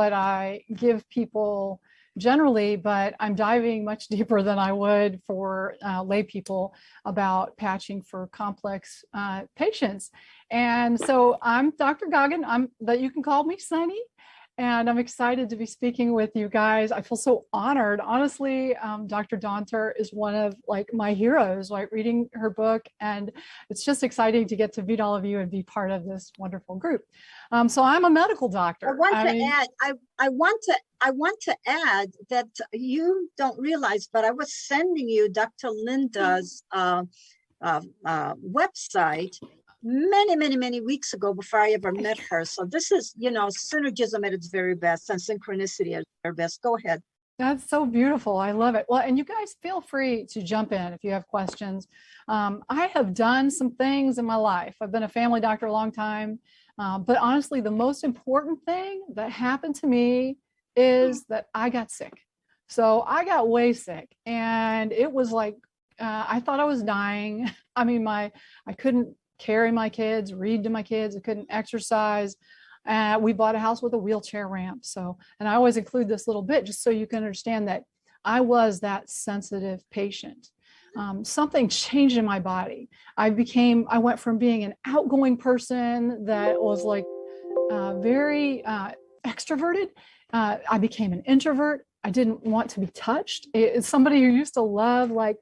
what I give people generally, but I'm diving much deeper than I would for lay people about patching for complex patients. And so I'm Dr. Goggin. But you can call me Sunny. And I'm excited to be speaking with you guys. I feel so honored. Honestly, Dr. Donter is one of my heroes, reading her book. And it's just exciting to get to meet all of you and be part of this wonderful group. So I'm a medical doctor. I want to add that you don't realize, but I was sending you Dr. Linda's website many weeks ago before I ever met her. So this is, synergism at its very best and synchronicity at its very best. Go ahead. That's so beautiful. I love it. Well, and you guys feel free to jump in if you have questions. I have done some things in my life. I've been a family doctor a long time. But honestly, the most important thing that happened to me is that I got sick. So I got way sick, and it was like, I thought I was dying. I mean, I couldn't carry my kids, read to my kids. I couldn't exercise. We bought a house with a wheelchair ramp. And I always include this little bit just so you can understand that I was that sensitive patient. Something changed in my body. I went from being an outgoing person that was very extroverted. I became an introvert. I didn't want to be touched. It's somebody who used to love like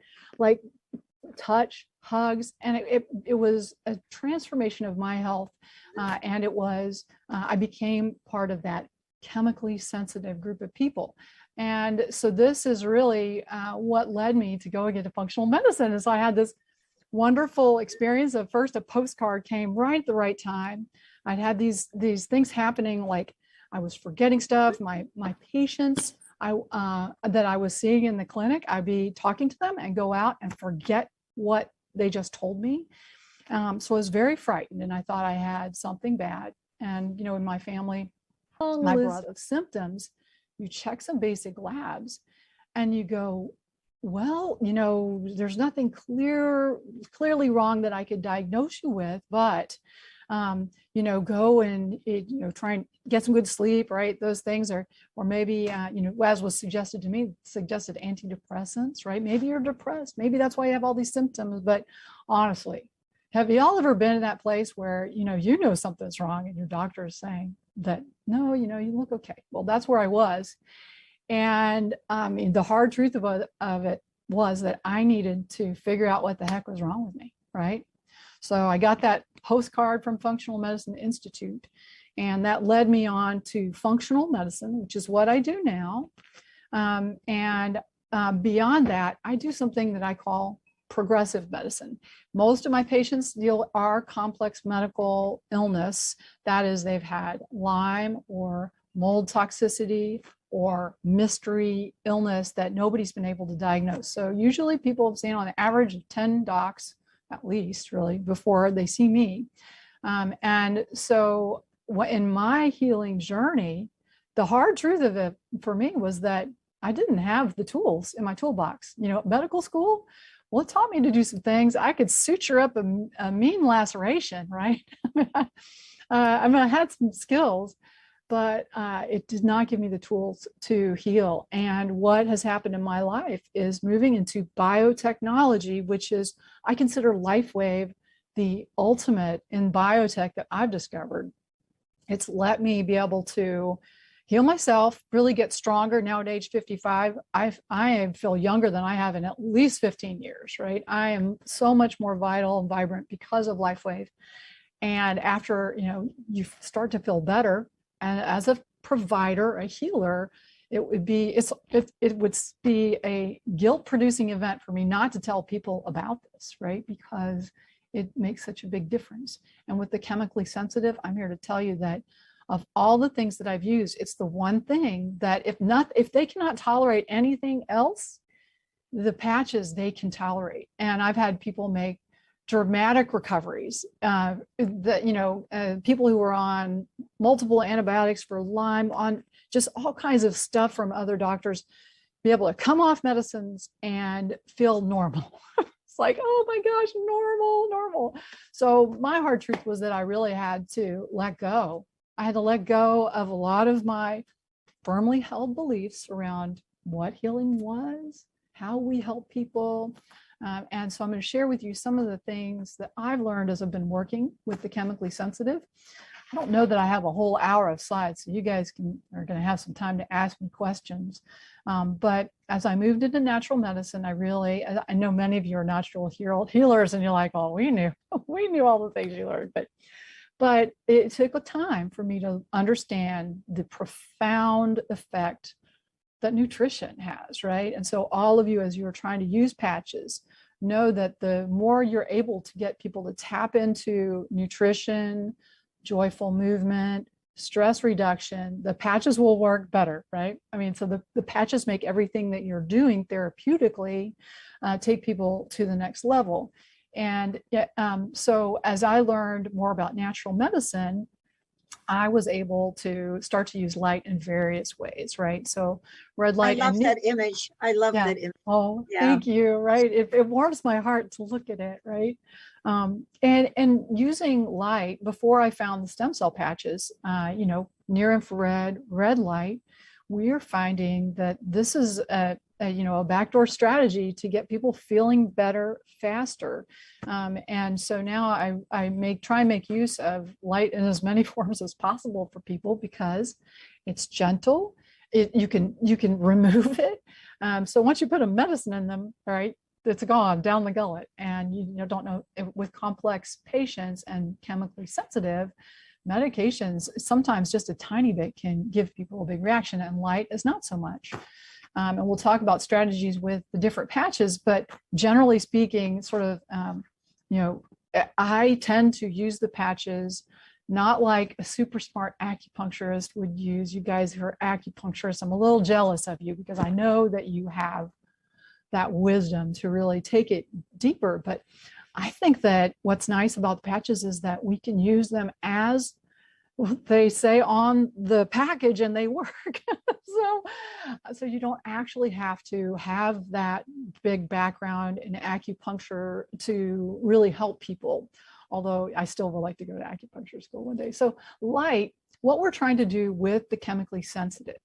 touch, hugs, and it was a transformation of my health. And it was, I became part of that chemically sensitive group of people. And so this is really what led me to going into functional medicine. And so I had this wonderful experience. At first, a postcard came right at the right time. I'd had these things happening, like I was forgetting stuff. My patients that I was seeing in the clinic, I'd be talking to them and go out and forget what they just told me. So I was very frightened, and I thought I had something bad. And, in my family, my list of symptoms, you check some basic labs and you go, well, there's nothing clearly wrong that I could diagnose you with, but, go and, try and get some good sleep, right? Those things are, or maybe, as was suggested to me, suggested antidepressants, right? Maybe you're depressed. Maybe that's why you have all these symptoms. But honestly, have y'all ever been in that place where, something's wrong and your doctor is saying that, no, you look okay? Well, that's where I was. And the hard truth of it was that I needed to figure out what the heck was wrong with me, right? So I got that postcard from Functional Medicine Institute, and that led me on to functional medicine, which is what I do now. Beyond that, I do something that I call progressive medicine. Most of my patients are complex medical illness. That is, they've had Lyme or mold toxicity or mystery illness that nobody's been able to diagnose. So usually people have seen on the average of 10 docs, at least really, before they see me. And so in my healing journey, the hard truth of it for me was that I didn't have the tools in my toolbox. Medical school, well, it taught me to do some things. I could suture up a mean laceration, right? I had some skills, but it did not give me the tools to heal. And what has happened in my life is moving into biotechnology, which is, I consider LifeWave the ultimate in biotech that I've discovered. It's let me be able to heal myself, really get stronger. Now at age 55, I feel younger than I have in at least 15 years, right? I am so much more vital and vibrant because of LifeWave. And after, you start to feel better. And as a provider, a healer, it would be a guilt-producing event for me not to tell people about this, right? Because it makes such a big difference. And with the chemically sensitive, I'm here to tell you that of all the things that I've used, it's the one thing that if they cannot tolerate anything else, the patches they can tolerate. And I've had people make dramatic recoveries. People who were on multiple antibiotics for Lyme, on just all kinds of stuff from other doctors, be able to come off medicines and feel normal. It's like, oh my gosh, normal. So my hard truth was that I really had to let go. I had to let go of a lot of my firmly held beliefs around what healing was, how we help people. And so I'm going to share with you some of the things that I've learned as I've been working with the chemically sensitive. I don't know that I have a whole hour of slides, so you guys are going to have some time to ask me questions. But as I moved into natural medicine, I know many of you are natural healers, and you're like, oh, we knew all the things you learned. But it took a time for me to understand the profound effect that nutrition has, right? And so all of you, as you're trying to use patches, know that the more you're able to get people to tap into nutrition, joyful movement, stress reduction, the patches will work better, right? I mean, so the patches make everything that you're doing therapeutically take people to the next level. And so as I learned more about natural medicine, I was able to start to use light in various ways, right? So red light. I love that image. I love that image. Oh, yeah. Thank you. Right. It warms my heart to look at it. Right. And using light before I found the stem cell patches, near infrared, red light, we are finding that this is a backdoor strategy to get people feeling better faster. And so now I try and make use of light in as many forms as possible for people because it's gentle. You can remove it. So once you put a medicine in them, right, it's gone down the gullet. And you don't know, with complex patients and chemically sensitive medications, sometimes just a tiny bit can give people a big reaction, and light is not so much. And we'll talk about strategies with the different patches, but generally speaking, sort of, I tend to use the patches not like a super smart acupuncturist would use. You guys who are acupuncturists, I'm a little jealous of you because I know that you have that wisdom to really take it deeper. But I think that what's nice about the patches is that we can use them as they say on the package, and they work. So you don't actually have to have that big background in acupuncture to really help people. Although I still would like to go to acupuncture school one day. So light, what we're trying to do with the chemically sensitive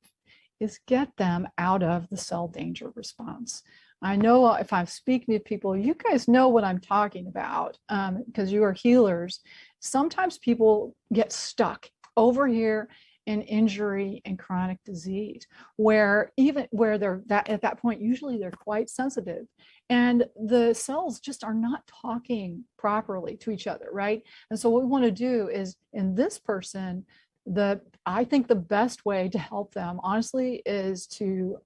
is get them out of the cell danger response. I know if I'm speaking to people, you guys know what I'm talking about because you are healers. Sometimes people get stuck over here in injury and chronic disease, where they're at that point, usually they're quite sensitive, and the cells just are not talking properly to each other, right? And so what we want to do is, in this person, I think the best way to help them, honestly, is to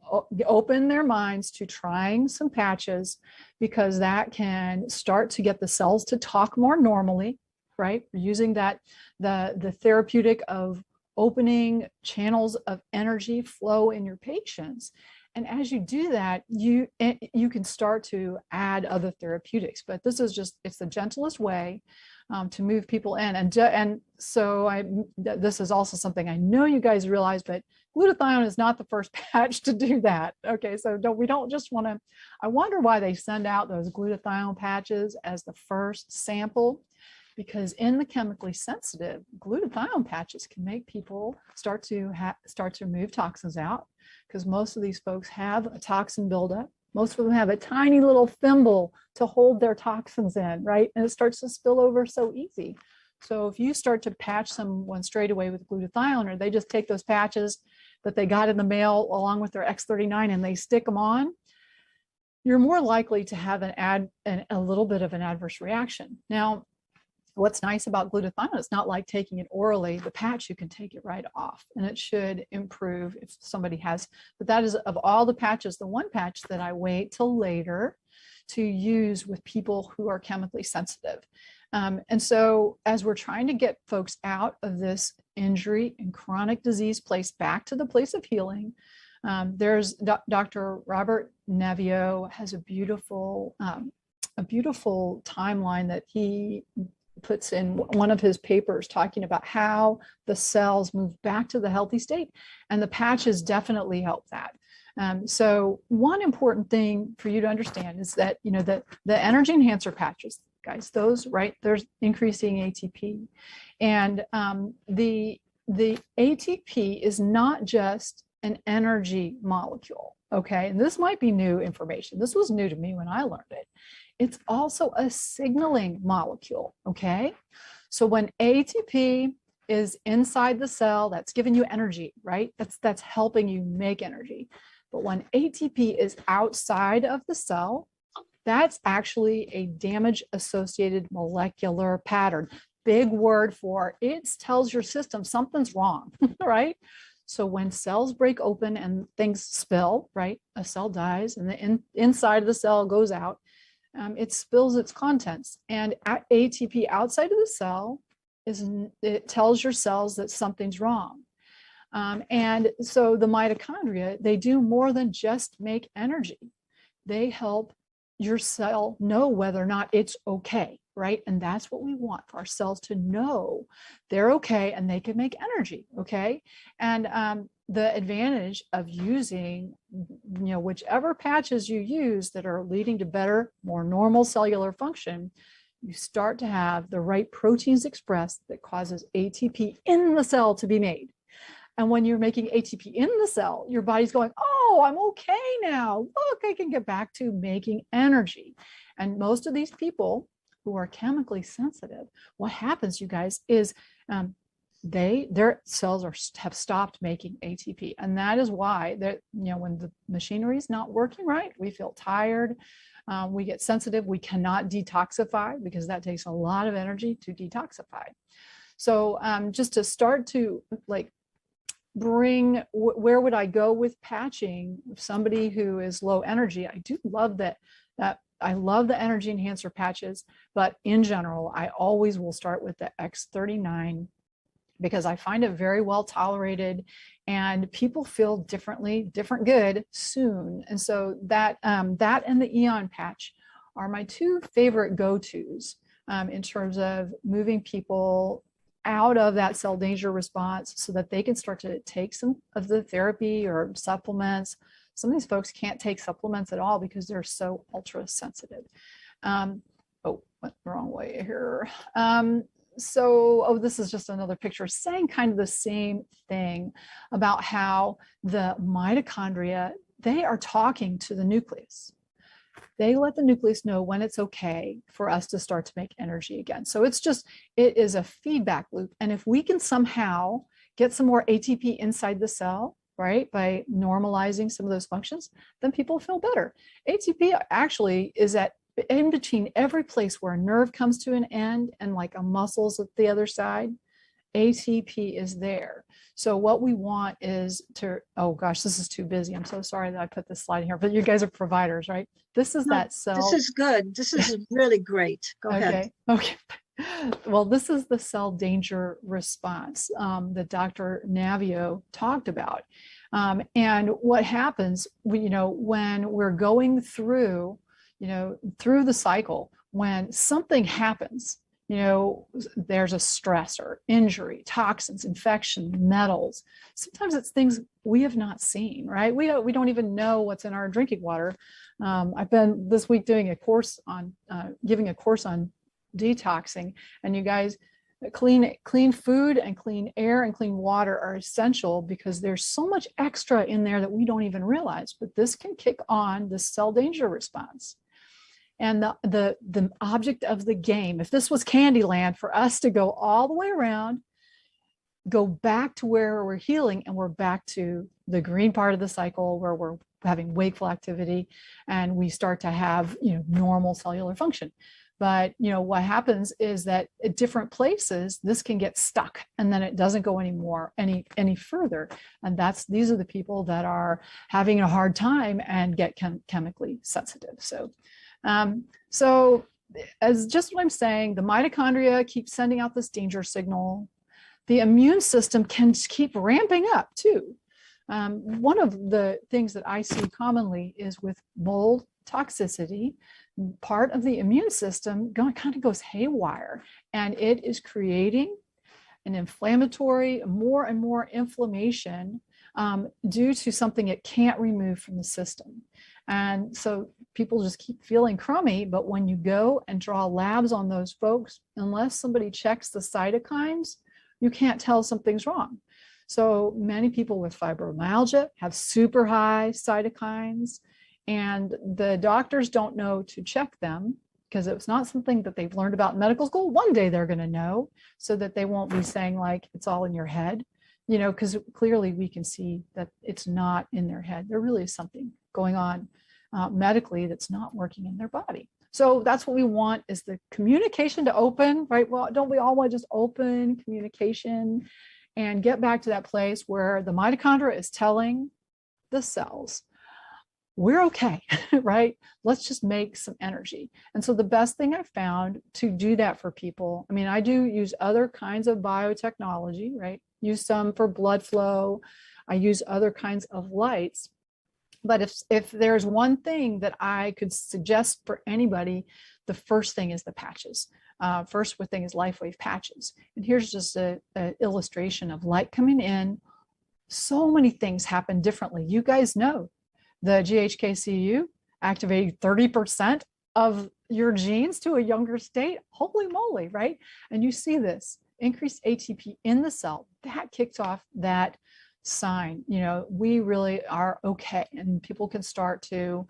open their minds to trying some patches, because that can start to get the cells to talk more normally, right? Using the therapeutic of opening channels of energy flow in your patients. And as you do that, you can start to add other therapeutics. But this is it's the gentlest way to move people in. And so this is also something I know you guys realize, but glutathione is not the first patch to do that. Okay, so we don't just want to, I wonder why they send out those glutathione patches as the first sample, because in the chemically sensitive, glutathione patches can make people start to move toxins out, because most of these folks have a toxin buildup. Most of them have a tiny little thimble to hold their toxins in, right? And it starts to spill over so easy. So if you start to patch someone straight away with glutathione, or they just take those patches that they got in the mail along with their X39 and they stick them on, you're more likely to have a little bit of an adverse reaction. Now, what's nice about glutathione, it's not like taking it orally. The patch, you can take it right off, and it should improve if somebody has. But that is, of all the patches, the one patch that I wait till later to use with people who are chemically sensitive. And so as we're trying to get folks out of this injury and chronic disease place back to the place of healing, there's Dr. Robert Nevio has a beautiful timeline that he puts in one of his papers, talking about how the cells move back to the healthy state, and the patches definitely help that. So one important thing for you to understand is that, the energy enhancer patches, guys, those, right, there's increasing ATP, and the ATP is not just an energy molecule. Okay. And this might be new information. This was new to me when I learned it. It's also a signaling molecule. Okay. So when ATP is inside the cell, that's giving you energy, right? That's helping you make energy. But when ATP is outside of the cell, that's actually a damage associated molecular pattern. Big word for it tells your system something's wrong, right? So when cells break open and things spill, right? A cell dies and the inside of the cell goes out. It spills its contents, and ATP outside of the cell it tells your cells that something's wrong. And so the mitochondria, they do more than just make energy. They help your cell know whether or not it's okay, right? And that's what we want, for our cells to know they're okay and they can make energy, okay? And the advantage of using, whichever patches you use that are leading to better, more normal cellular function, you start to have the right proteins expressed that causes ATP in the cell to be made. And when you're making ATP in the cell, your body's going, oh, I'm okay now. Look, I can get back to making energy. And most of these people who are chemically sensitive, what happens, you guys, is their cells have stopped making ATP. And that is why when the machinery is not working right, we feel tired, we get sensitive, we cannot detoxify because that takes a lot of energy to detoxify. So just to start to bring, where would I go with patching somebody who is low energy? I do love that I love the energy enhancer patches, but in general, I always will start with the X39 because I find it very well tolerated and people feel different good soon. And so that and the Eon Patch are my two favorite go-tos in terms of moving people out of that cell danger response so that they can start to take some of the therapy or supplements. Some of these folks can't take supplements at all because they're so ultra sensitive. Went the wrong way here. This is just another picture saying kind of the same thing about how the mitochondria, they are talking to the nucleus. They let the nucleus know when it's okay for us to start to make energy again. So it is a feedback loop. And if we can somehow get some more ATP inside the cell, right, by normalizing some of those functions, then people feel better. ATP actually is in between every place where a nerve comes to an end and like a muscle's at the other side. ATP is there. So what we want is oh gosh, this is too busy. I'm so sorry that I put this slide here, but you guys are providers, right? This is that cell. This is good. This is really great. Go ahead. Okay. Well, this is the cell danger response that Dr. Navio talked about. And what happens, when we're going through the cycle, when something happens, there's a stressor, injury, toxins, infection, metals. Sometimes it's things we have not seen, right? We don't even know what's in our drinking water. I've been this week doing giving a course on detoxing, and you guys, clean food and clean air and clean water are essential because there's so much extra in there that we don't even realize. But this can kick on the cell danger response. And the object of the game, if this was Candyland, for us to go all the way around, go back to where we're healing, and we're back to the green part of the cycle where we're having wakeful activity and we start to have normal cellular function. But what happens is that at different places this can get stuck and then it doesn't go any further. And these are the people that are having a hard time and get chemically sensitive. So as just what I'm saying, the mitochondria keep sending out this danger signal. The immune system can keep ramping up too. One of the things that I see commonly is with mold toxicity, part of the immune system kind of goes haywire, and it is creating an inflammatory, more and more inflammation due to something it can't remove from the system. And so people just keep feeling crummy, but when you go and draw labs on those folks, unless somebody checks the cytokines, you can't tell something's wrong. So many people with fibromyalgia have super high cytokines, and the doctors don't know to check them because it's not something that they've learned about in medical school. One day they're going to know, so that they won't be saying like it's all in your head, because clearly we can see that it's not in their head. There really is something going on medically that's not working in their body. So that's what we want, is the communication to open, right? Well, don't we all want to just open communication and get back to that place where the mitochondria is telling the cells, we're okay, right? Let's just make some energy. And so the best thing I found to do that for people, I mean, I do use other kinds of biotechnology, right? Use some for blood flow. I use other kinds of lights. But if there's one thing that I could suggest for anybody, the first thing is the patches. First thing is LifeWave patches. And here's just an illustration of light coming in. So many things happen differently. You guys know the GHKCU activating 30% of your genes to a younger state. Holy moly, right? And you see this increased ATP in the cell. That kicked off that sign, we really are okay, and people can start to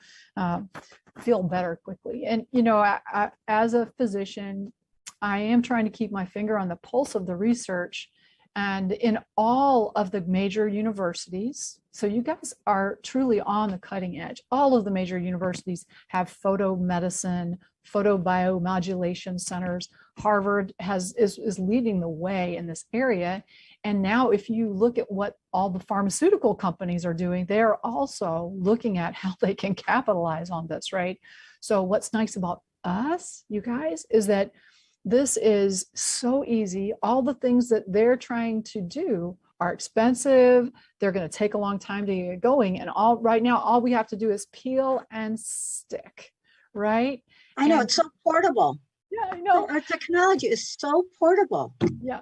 feel better quickly. And I, as a physician, I am trying to keep my finger on the pulse of the research, and in all of the major universities. So you guys are truly on the cutting edge. All of the major universities have photomedicine, photobiomodulation centers. Harvard is leading the way in this area. And now if you look at what all the pharmaceutical companies are doing, they're also looking at how they can capitalize on this, right? So what's nice about us, you guys, is that this is so easy. All the things that they're trying to do are expensive. They're going to take a long time to get going. And right now, all we have to do is peel and stick, right? I know, it's so portable. Yeah, I know. Our technology is so portable. Yeah,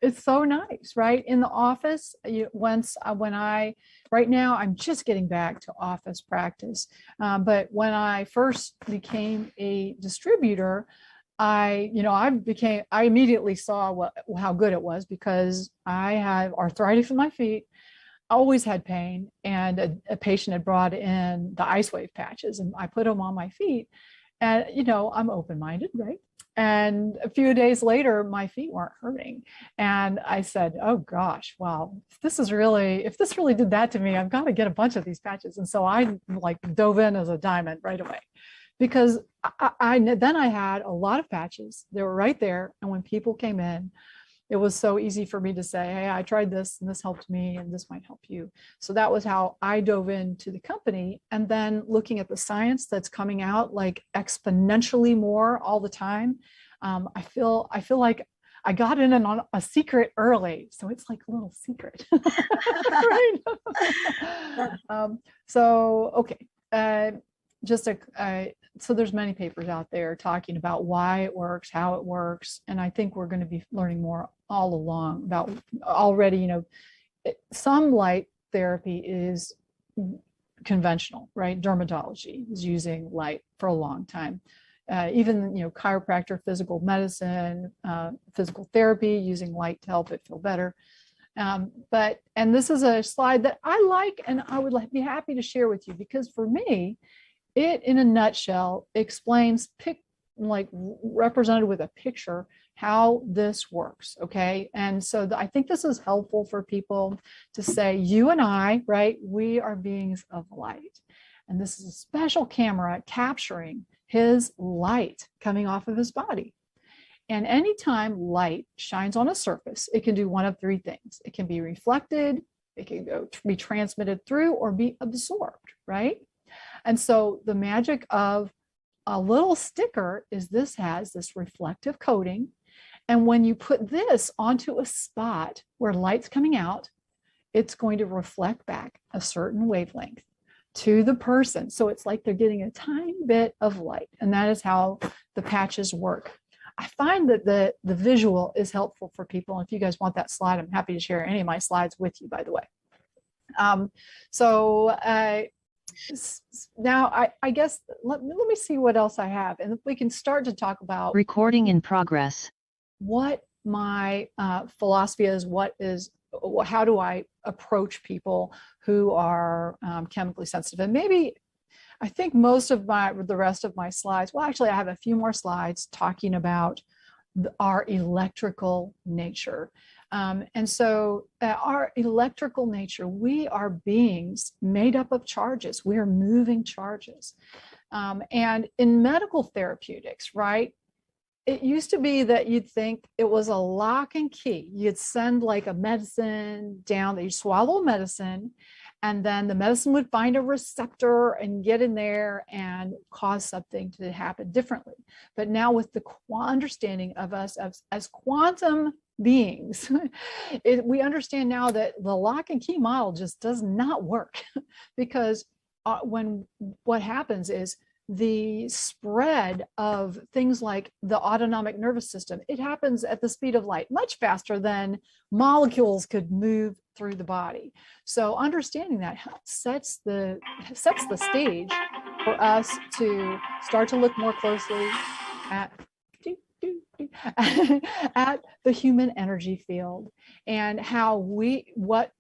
it's so nice, right? In the office, right now, I'm just getting back to office practice. But when I first became a distributor, I immediately saw how good it was, because I have arthritis in my feet. I always had pain, and a patient had brought in the IceWave patches, and I put them on my feet. And, I'm open-minded, right? And a few days later, my feet weren't hurting. And I said, oh gosh, wow, if this really did that to me, I've got to get a bunch of these patches. And so I dove in as a diamond right away, because then I had a lot of patches. They were right there. And when people came in, it was so easy for me to say, hey, I tried this and this helped me and this might help you. So that was how I dove into the company. And then looking at the science that's coming out like exponentially more all the time, I feel like I got in on a secret early. So it's like a little secret. Right? Okay. So there's many papers out there talking about why it works, how it works. And I think we're going to be learning more all along about already, some light therapy is conventional, right? Dermatology is using light for a long time. Even, chiropractor, physical medicine, physical therapy, using light to help it feel better. And this is a slide that I like, and I would be happy to share with you, because for me, it, in a nutshell, explains, represented with a picture, how this works, okay? And so I think this is helpful for people to say, you and I, right, we are beings of light. And this is a special camera capturing his light coming off of his body. And anytime light shines on a surface, it can do one of three things. It can be reflected, it can be transmitted through, or be absorbed, right? And so the magic of a little sticker is this has this reflective coating. And when you put this onto a spot where light's coming out, it's going to reflect back a certain wavelength to the person. So it's like they're getting a tiny bit of light. And that is how the patches work. I find that the visual is helpful for people. And if you guys want that slide, I'm happy to share any of my slides with you, by the way. Now I guess let me see what else I have, and we can start to talk about recording in progress. What my philosophy is, what how do I approach people who are chemically sensitive? And maybe I think most of the rest of my slides, well, actually I have a few more slides talking about our electrical nature. And so our electrical nature, we are beings made up of charges. We are moving charges. And in medical therapeutics, right, it used to be that you'd think it was a lock and key. You'd send like a medicine down, that you swallow medicine, and then the medicine would find a receptor and get in there and cause something to happen differently. But now with the understanding of us as quantum beings, we understand now that the lock and key model just does not work because what happens is the spread of things like the autonomic nervous system, it happens at the speed of light, much faster than molecules could move through the body. So understanding that sets the stage for us to start to look more closely at at the human energy field and how what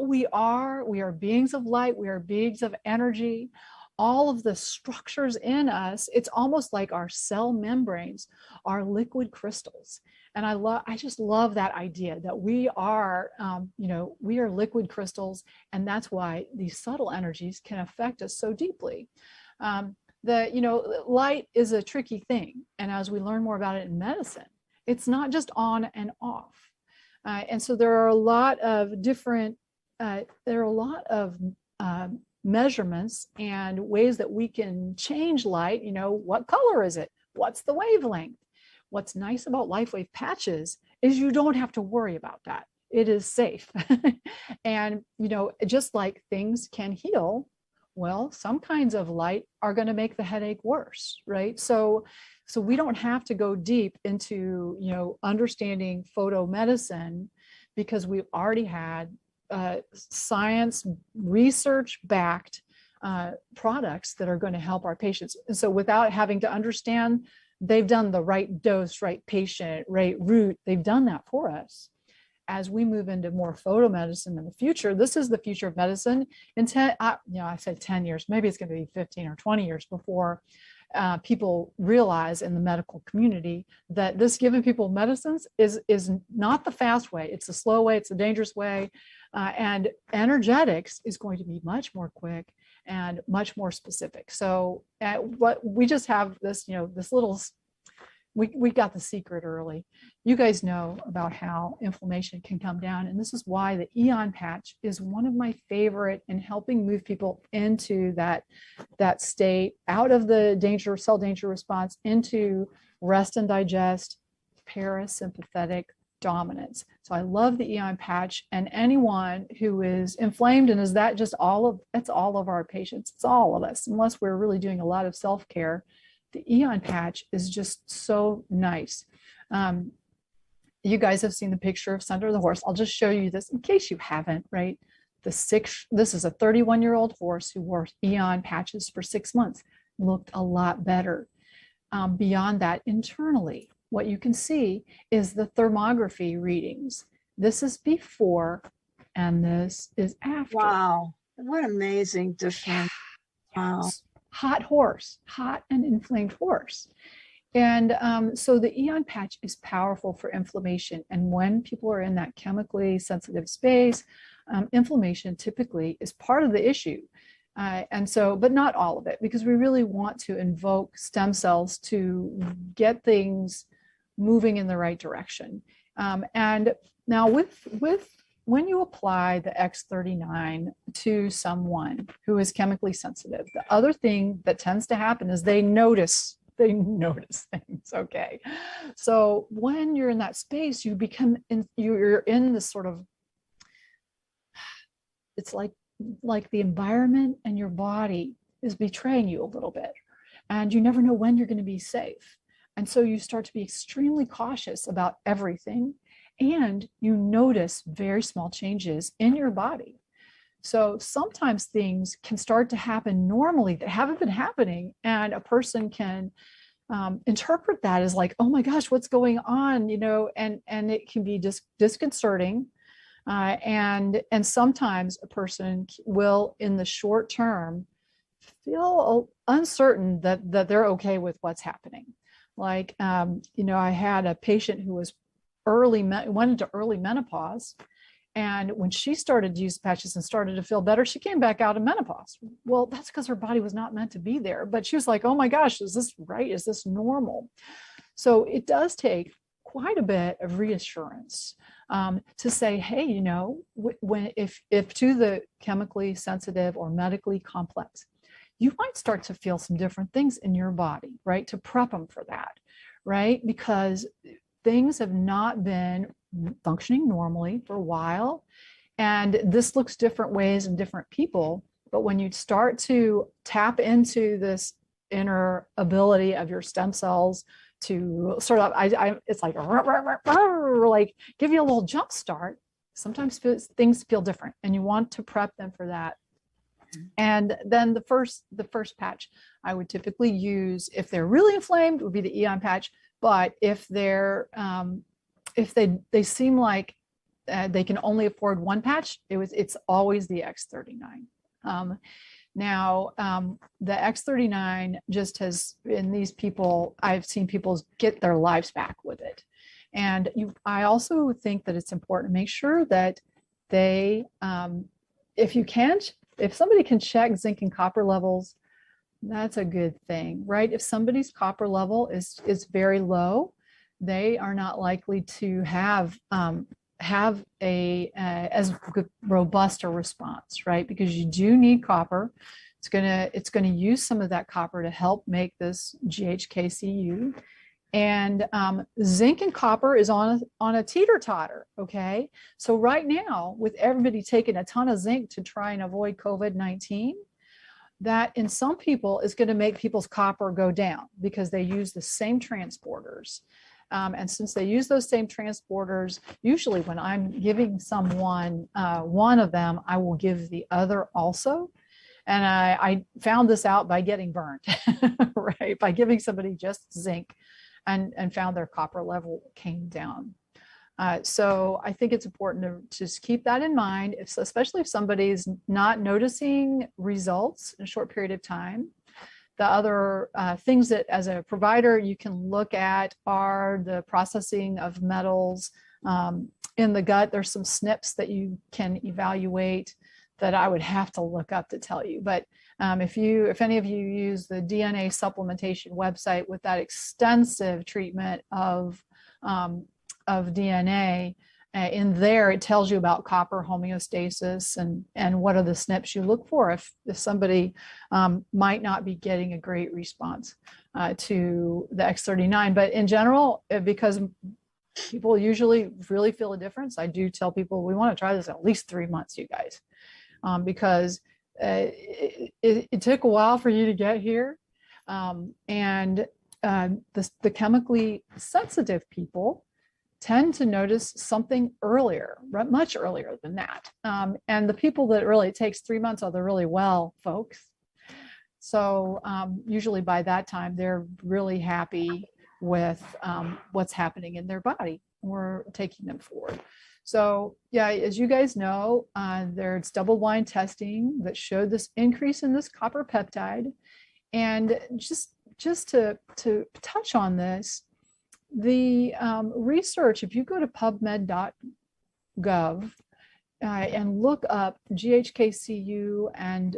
we are beings of light, we are beings of energy. All of the structures in us, it's almost like our cell membranes are liquid crystals. And I just love that idea that we are, we are liquid crystals, and that's why these subtle energies can affect us so deeply. Light is a tricky thing, and as we learn more about it in medicine, it's not just on and off. And so there are a lot of different, measurements and ways that we can change light. What color is it? What's the wavelength? What's nice about LifeWave patches is you don't have to worry about that. It is safe. And, just like things can heal, well, some kinds of light are going to make the headache worse, right? So we don't have to go deep into, understanding photomedicine because we've already had science research-backed products that are going to help our patients. And so without having to understand, they've done the right dose, right patient, right route. They've done that for us. As we move into more photomedicine in the future, this is the future of medicine. In I said 10 years, maybe it's going to be 15 or 20 years before people realize in the medical community that this giving people medicines is not the fast way. It's the slow way. It's the dangerous way. And energetics is going to be much more quick and much more specific. So what we just have this, this little, we got the secret early. You guys know about how inflammation can come down. And this is why the Eon Patch is one of my favorite in helping move people into that state, out of the cell danger response into rest and digest, parasympathetic dominance. So I love the Eon Patch, and anyone who is inflamed, and is that just that's all of our patients, it's all of us, unless we're really doing a lot of self-care. The Eon Patch is just so nice. You guys have seen the picture of Sunder the horse. I'll just show you this in case you haven't, right? This is a 31-year-old horse who wore Eon Patches for 6 months, looked a lot better. Beyond that, internally, what you can see is the thermography readings. This is before and this is after. Wow, what amazing difference. Wow. Hot horse, hot and inflamed horse. And so the Eon Patch is powerful for inflammation. And when people are in that chemically sensitive space, inflammation typically is part of the issue. And so, but not all of it, because we really want to invoke stem cells to get things moving in the right direction. And now when you apply the X39 to someone who is chemically sensitive, the other thing that tends to happen is they notice things. Okay. So when you're in that space, you're in this sort of, it's like the environment and your body is betraying you a little bit, and you never know when you're going to be safe. And so you start to be extremely cautious about everything, and you notice very small changes in your body. So sometimes things can start to happen normally that haven't been happening, and a person can interpret that as like, oh my gosh, what's going on, and it can be disconcerting. And sometimes a person will, in the short term, feel uncertain that they're okay with what's happening. Like, I had a patient who was went into early menopause. And when she started to use patches and started to feel better, she came back out of menopause. Well, that's because her body was not meant to be there. But she was like, oh my gosh, is this right? Is this normal? So it does take quite a bit of reassurance to say, hey, if to the chemically sensitive or medically complex, you might start to feel some different things in your body, right? To prep them for that, right? Because things have not been functioning normally for a while. And this looks different ways in different people. But when you start to tap into this inner ability of your stem cells to sort of, it's like give you a little jump start. Sometimes things feel different and you want to prep them for that. And then the first patch I would typically use if they're really inflamed would be the Eon Patch. But if they're if they seem like they can only afford one patch, it's always the X39. Now, the X39 just has, in these people, I've seen people get their lives back with it. And I also think that it's important to make sure that they, if somebody can check zinc and copper levels, that's a good thing, right? If somebody's copper level is very low, they are not likely to have a as robust a response, right? Because you do need copper. It's gonna use some of that copper to help make this GHKCU. And zinc and copper is on a teeter-totter, okay? So right now, with everybody taking a ton of zinc to try and avoid COVID-19, that in some people is going to make people's copper go down because they use the same transporters. And since they use those same transporters, usually when I'm giving someone one of them, I will give the other also. And I found this out by getting burned, right? By giving somebody just zinc and found their copper level came down. So I think it's important to just keep that in mind, especially if somebody's not noticing results in a short period of time. The other things that as a provider you can look at are the processing of metals in the gut. There's some SNPs that you can evaluate that I would have to look up to tell you. But if any of you use the DNA supplementation website with that extensive treatment of DNA, in there it tells you about copper homeostasis and what are the SNPs you look for if somebody might not be getting a great response to the X39. But in general, because people usually really feel a difference, I do tell people we want to try this at least 3 months, you guys, because it took a while for you to get here. And the chemically sensitive people tend to notice something earlier, much earlier than that. And the people that really it takes 3 months are the really well folks. So usually by that time, they're really happy with what's happening in their body. We're taking them forward. So yeah, as you guys know, there's double-blind testing that showed this increase in this copper peptide. And just to touch on this, the research, if you go to pubmed.gov and look up GHKCU and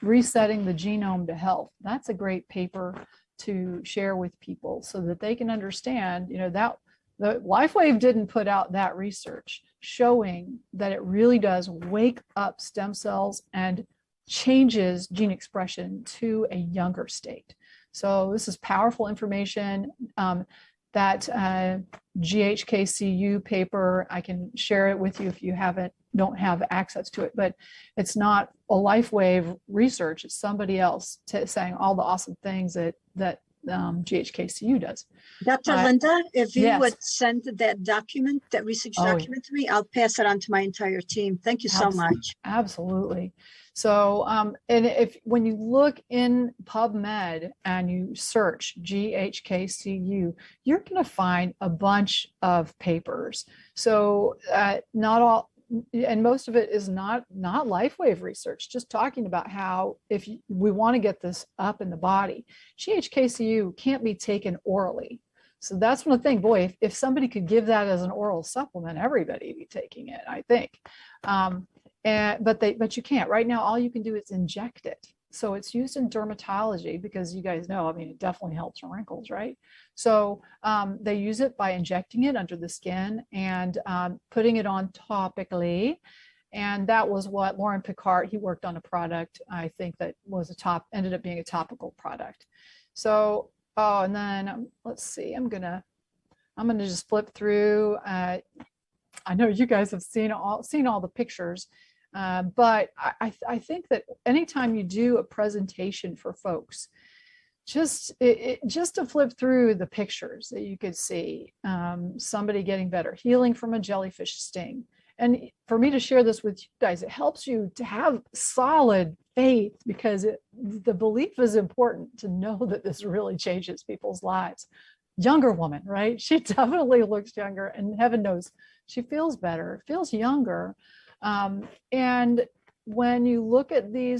resetting the genome to health, that's a great paper to share with people so that they can understand, that the LifeWave didn't put out that research showing that it really does wake up stem cells and changes gene expression to a younger state. So this is powerful information. That GHKCU paper, I can share it with you if you don't have access to it, but it's not a LifeWave research. It's somebody else saying all the awesome things that GHKCU does. Dr. Linda, if you yes. would send that research document to me, I'll pass it on to my entire team. Thank you so much. Absolutely. So, and when you look in PubMed and you search GHKCU, you're going to find a bunch of papers. So not all, and most of it is not LifeWave research, just talking about how if we want to get this up in the body, GHKCU can't be taken orally. So that's one thing, boy, if somebody could give that as an oral supplement, everybody would be taking it, I think. But you can't. Right now, all you can do is inject it. So it's used in dermatology because you guys know, I mean, it definitely helps wrinkles, right? So they use it by injecting it under the skin and putting it on topically. And that was what Lauren Picard, he worked on a product, I think that was ended up being a topical product. So, oh, and then let's see, I'm gonna just flip through. I know you guys have seen all the pictures. But I think that anytime you do a presentation for folks, just to flip through the pictures that you could see, somebody getting better, healing from a jellyfish sting. And for me to share this with you guys, it helps you to have solid faith, because the belief is important to know that this really changes people's lives. Younger woman, right? She definitely looks younger, and heaven knows she feels better, feels younger. And when you look at the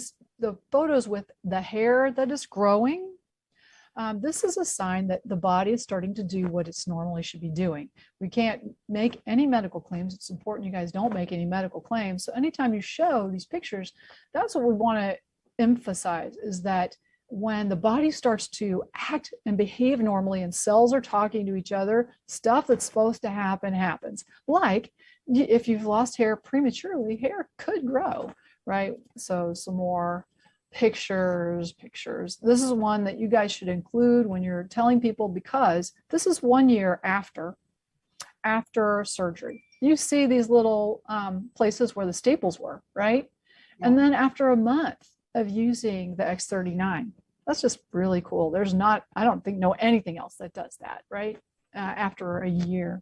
photos with the hair that is growing, this is a sign that the body is starting to do what it's normally should be doing. We can't make any medical claims. It's important you guys don't make any medical claims. So anytime you show these pictures, that's what we want to emphasize, is that when the body starts to act and behave normally and cells are talking to each other, stuff that's supposed to happen happens. Like if you've lost hair prematurely, hair could grow, right? So some more pictures. This is one that you guys should include when you're telling people, because this is 1 year after surgery. You see these little places where the staples were, right? Yeah. And then after a month of using the X39, that's just really cool. I don't think know anything else that does that, right? After a year.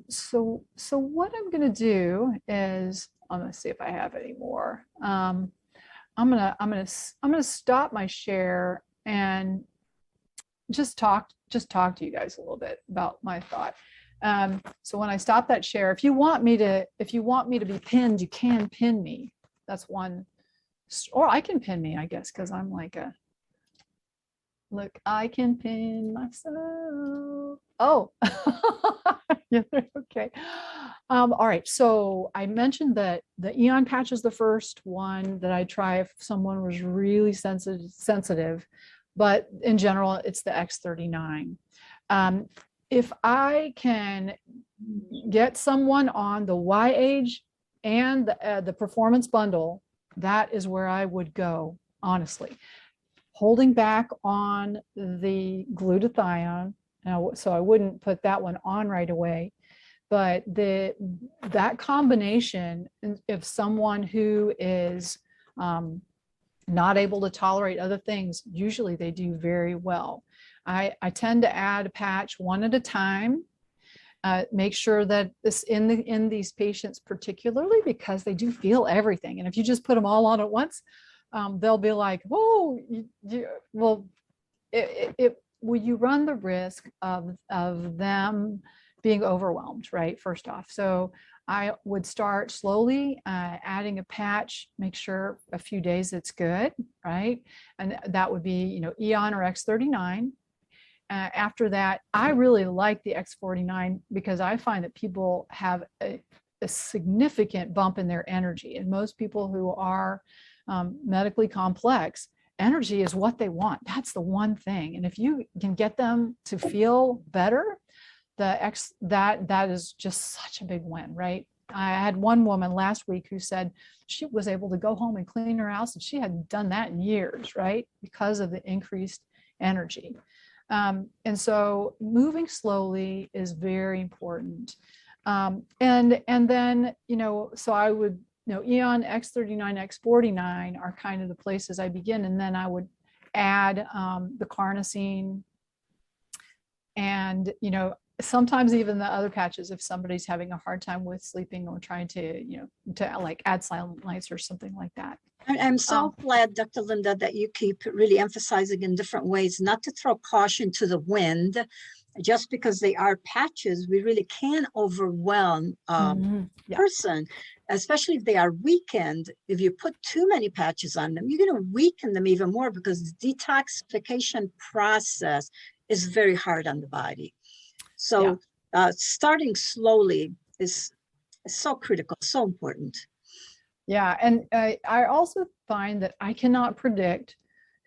So what I'm going to do is, I'm going to see if I have any more. I'm going to stop my share and just talk to you guys a little bit about my thought. So when I stop that share, if you want me to be pinned, you can pin me. That's one, or I can pin me, I guess, because I'm like look, I can pin myself. Oh, yeah, okay. All right, so I mentioned that the Eon Patch is the first one that I try if someone was really sensitive, but in general, it's the X39. If I can get someone on the Y-Age and the Performance Bundle, that is where I would go, honestly. Holding back on the glutathione, so I wouldn't put that one on right away. But that combination, if someone who is not able to tolerate other things, usually they do very well. I tend to add a patch one at a time. Make sure that this in these patients, particularly because they do feel everything. And if you just put them all on at once, they'll be like, whoa, well, you run the risk of them being overwhelmed, right? First off. So I would start slowly adding a patch, make sure a few days it's good, right? And that would be, Eon or X39. After that, I really like the X49 because I find that people have a significant bump in their energy. And most people who are medically complex, energy is what they want. That's the one thing. And if you can get them to feel better, that is just such a big win, right? I had one woman last week who said she was able to go home and clean her house, and she hadn't done that in years, right? Because of the increased energy. And so moving slowly is very important. And then, so I would, Eon, X39, X49 are kind of the places I begin. And then I would add the carnosine and, sometimes even the other patches if somebody's having a hard time with sleeping or trying to, to like add silent lights or something like that. I'm so glad, Dr. Linda, that you keep really emphasizing in different ways not to throw caution to the wind just because they are patches, we really can overwhelm Yeah. person, especially if they are weakened. If you put too many patches on them, you're going to weaken them even more, because the detoxification process is very hard on the body. So starting slowly is so critical, so important. Yeah. And I also find that I cannot predict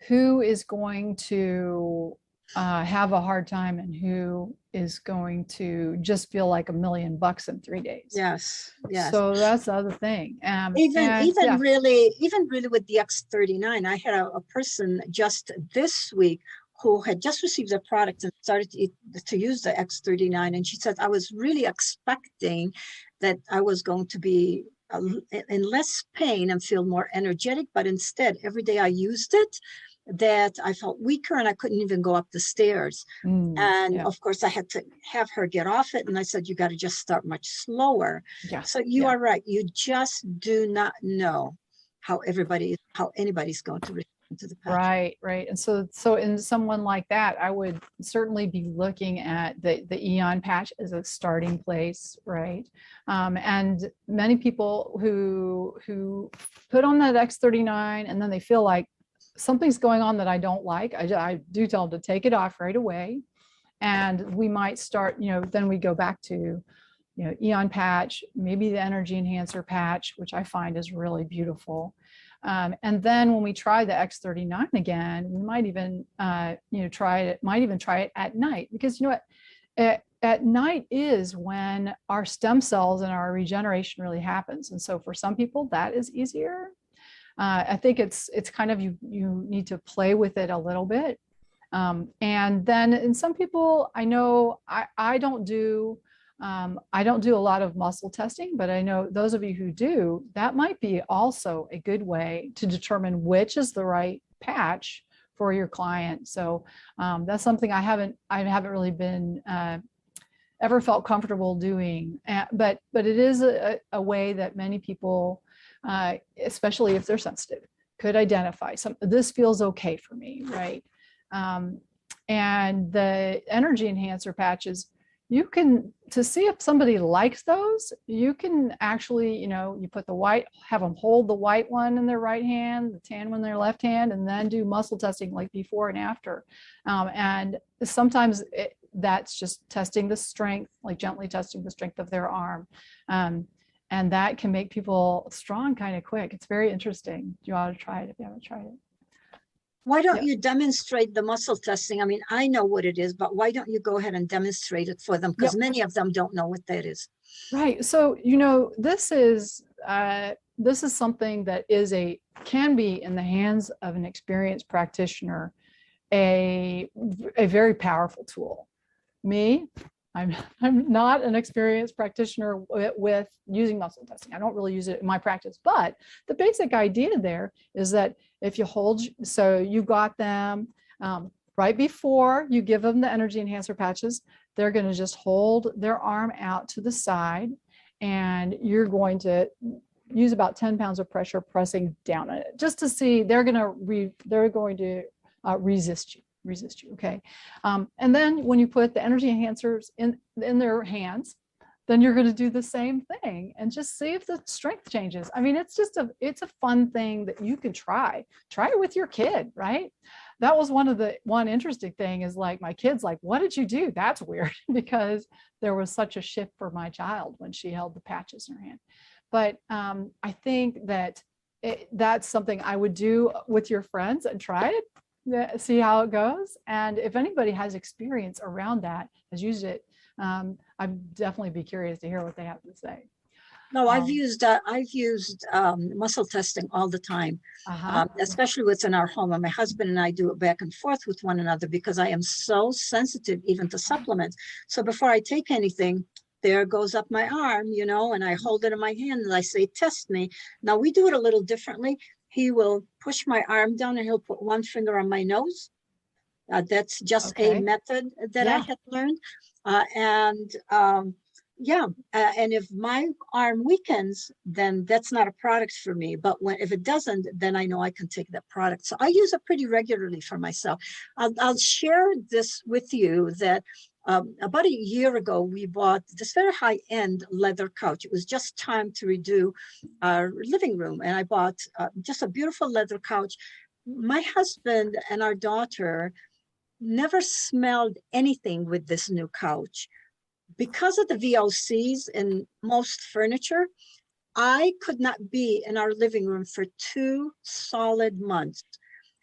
who is going to have a hard time and who is going to just feel like $1,000,000 in 3 days. Yes, yes. So that's the other thing. Even really with the X39, I had a person just this week who had just received a product and started to use the X39. And she said, I was really expecting that I was going to be in less pain and feel more energetic. But instead, every day I used it, that I felt weaker and I couldn't even go up the stairs. Of course, I had to have her get off it. And I said, you got to just start much slower. Yeah. So you are right. You just do not know how anybody's going to respond to the patch. Right. And so in someone like that, I would certainly be looking at the Eon patch as a starting place, right? And many people who put on that X39 and then they feel like something's going on that I don't like, I do tell them to take it off right away. And we might start, then we go back to, Eon patch, maybe the energy enhancer patch, which I find is really beautiful. And then when we try the X39 again, we might even, try it at night, because at night is when our stem cells and our regeneration really happens. And so for some people that is easier. I think it's kind of, you need to play with it a little bit. And then in some people, I know I don't do a lot of muscle testing, but I know those of you who do, that might be also a good way to determine which is the right patch for your client. So that's something I haven't really been ever felt comfortable doing, but it is a way that many people, especially if they're sensitive, could identify this feels okay for me, right? And the energy enhancer patches, you can, to see if somebody likes those, you can actually, you put the white, have them hold the white one in their right hand, the tan one in their left hand, and then do muscle testing like before and after. And sometimes that's just testing the strength, like gently testing the strength of their arm. And that can make people strong kind of quick. It's very interesting. You ought to try it if you haven't tried it. Why don't you demonstrate the muscle testing? I mean, I know what it is, but why don't you go ahead and demonstrate it for them? Because many of them don't know what that is. Right. So, this is something that can be in the hands of an experienced practitioner, a very powerful tool. I'm not an experienced practitioner with using muscle testing. I don't really use it in my practice, but the basic idea there is that if you hold, so you've got them right before you give them the energy enhancer patches, they're going to just hold their arm out to the side, and you're going to use about 10 pounds of pressure pressing down on it, just to see they're going to resist you. Okay. And then when you put the energy enhancers in their hands, then you're going to do the same thing and just see if the strength changes. I mean, it's a fun thing that you can try it with your kid, right? That was one interesting thing is, like, my kid's like, what did you do? That's weird, because there was such a shift for my child when she held the patches in her hand. But I think that that's something I would do with your friends and try it. See how it goes. And if anybody has experience around that, has used it, I'd definitely be curious to hear what they have to say. No, I've used muscle testing all the time, especially within our home. And my husband and I do it back and forth with one another, because I am so sensitive even to supplements. So before I take anything, there goes up my arm, and I hold it in my hand and I say, test me. Now we do it a little differently. He will push my arm down and he'll put one finger on my nose. That's just a method that I had learned. And if my arm weakens, then that's not a product for me. But if it doesn't, then I know I can take that product. So I use it pretty regularly for myself. I'll share this with you that about a year ago, we bought this very high-end leather couch. It was just time to redo our living room. And I bought just a beautiful leather couch. My husband and our daughter never smelled anything with this new couch. Because of the VOCs in most furniture, I could not be in our living room for 2 solid months.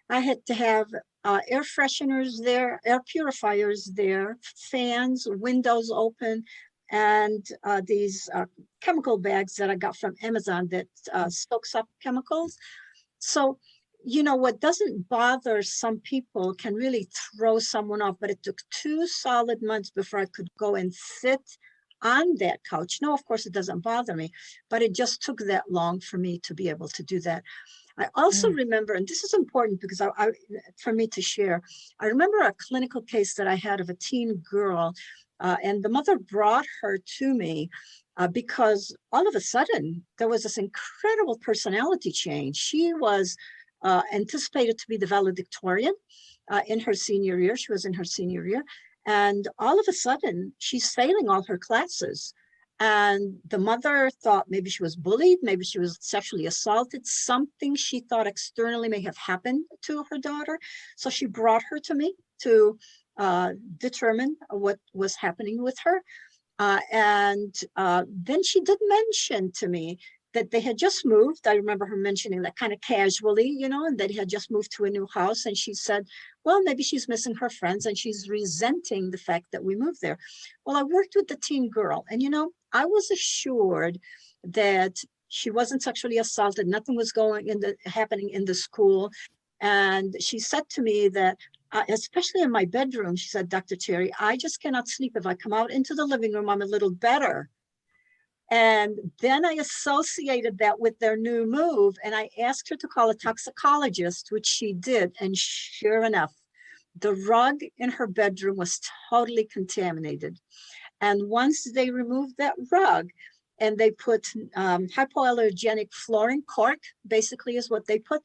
I had to have air fresheners there, air purifiers there, fans, windows open, and these chemical bags that I got from Amazon that soaks up chemicals. So, you know, what doesn't bother some people can really throw someone off, but it took 2 solid months before I could go and sit on that couch. No, of course, it doesn't bother me, but it just took that long for me to be able to do that. I also remember, and this is important because for me to share, I remember a clinical case that I had of a teen girl, and the mother brought her to me because all of a sudden there was this incredible personality change. She was anticipated to be the valedictorian in her senior year. She was in her senior year. And all of a sudden, she's failing all her classes. And the mother thought maybe she was bullied, maybe she was sexually assaulted, something she thought externally may have happened to her daughter. So she brought her to me to determine what was happening with her. And then she did mention to me that they had just moved. I remember her mentioning that kind of casually, you know, and that he had just moved to a new house. And she said, well, maybe she's missing her friends and she's resenting the fact that we moved there. Well, I worked with the teen girl, and, you know, I was assured that she wasn't sexually assaulted. Nothing was happening in the school. And she said to me that, especially in my bedroom, she said, Dr. Teri, I just cannot sleep. If I come out into the living room, I'm a little better. And then I associated that with their new move, and I asked her to call a toxicologist, which she did. And sure enough, the rug in her bedroom was totally contaminated. And once they removed that rug and they put hypoallergenic flooring, cork basically is what they put,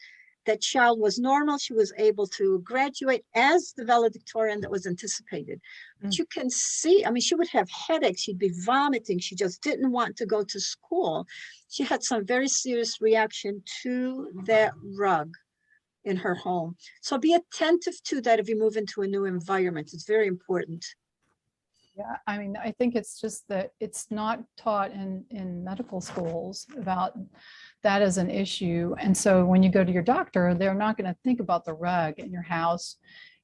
that child was normal. She was able to graduate as the valedictorian that was anticipated. But you can see, I mean, she would have headaches. She'd be vomiting. She just didn't want to go to school. She had some very serious reaction to that rug in her home. So be attentive to that if you move into a new environment. It's very important. Yeah, I mean, I think it's just that it's not taught in medical schools about that as an issue. And so when you go to your doctor, they're not going to think about the rug in your house.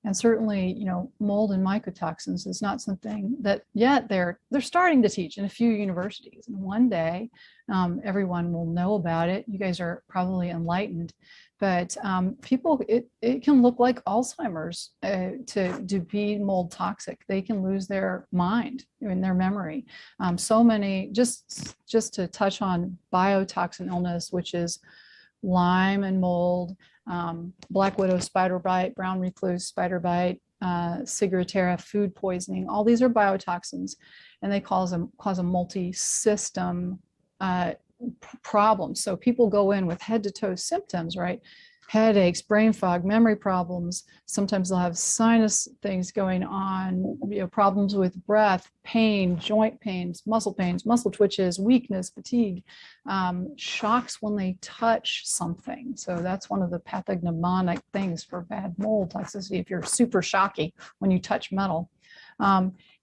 And certainly, you know, mold and mycotoxins is not something that yet they're starting to teach in a few universities. And one day, everyone will know about it. You guys are probably enlightened, but people, it can look like Alzheimer's to be mold toxic. They can lose their mind and their memory. So many, just to touch on biotoxin illness, which is Lyme and mold, black widow spider bite, brown recluse spider bite, ciguatera food poisoning. All these are biotoxins, and they cause a multi-system problem. So people go in with head to toe symptoms, right? Headaches, brain fog, memory problems. Sometimes they'll have sinus things going on, you know, problems with breath, pain, joint pains, muscle twitches, weakness, fatigue, shocks when they touch something. So that's one of the pathognomonic things for bad mold toxicity, if you're super shocky when you touch metal.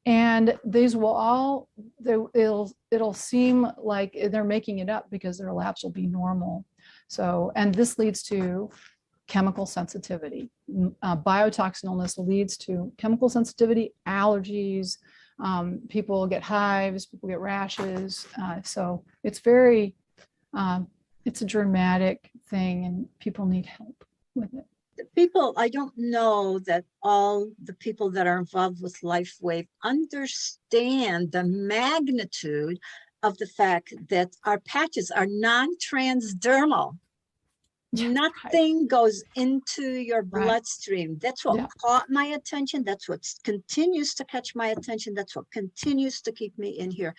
And these will all, it'll seem like they're making it up because their labs will be normal. So, and this leads to chemical sensitivity. Biotoxin illness leads to chemical sensitivity, allergies, people get hives, people get rashes. So it's very, it's a dramatic thing, and people need help with it. People, I don't know that all the people that are involved with LifeWave understand the magnitude of the fact that our patches are non-transdermal. Nothing goes into your bloodstream. That's what caught my attention. That's what continues to catch my attention. That's what continues to keep me in here.